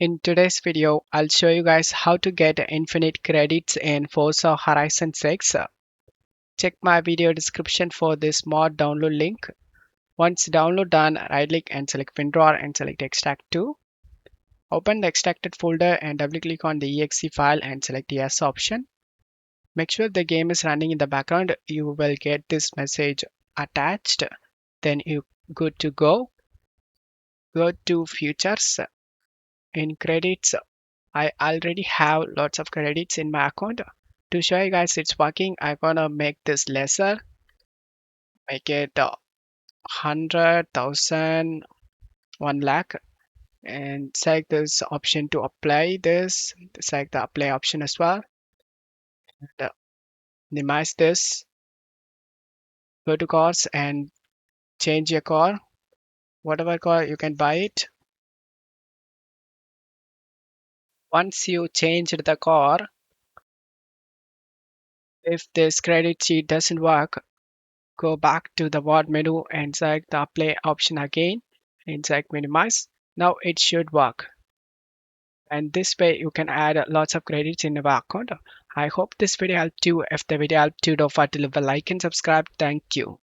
In today's video, I'll show you guys how to get infinite credits in Forza Horizon 6. Check my video description for this mod download link. Once download done, right click and select WinRAR and select extract to. Open the extracted folder and double click on the exe file and select the yes option. Make sure the game is running in the background. You will get this message attached. Then you good to go. Go to futures. In credits, I already have lots of credits in my account. To show you guys it's working, I'm gonna make this lesser, make it 100,000, 1 lakh, and select this option to apply this. Select the apply option as well. And, minimize this. Go to cars and change your car. Whatever car you can buy it. Once you changed the car, if this credit sheet doesn't work, go back to the mod menu and select the apply option again and select minimize. Now it should work. And this way you can add lots of credits in your account. I hope this video helped you. If the video helped you, don't forget to leave a like and subscribe. Thank you.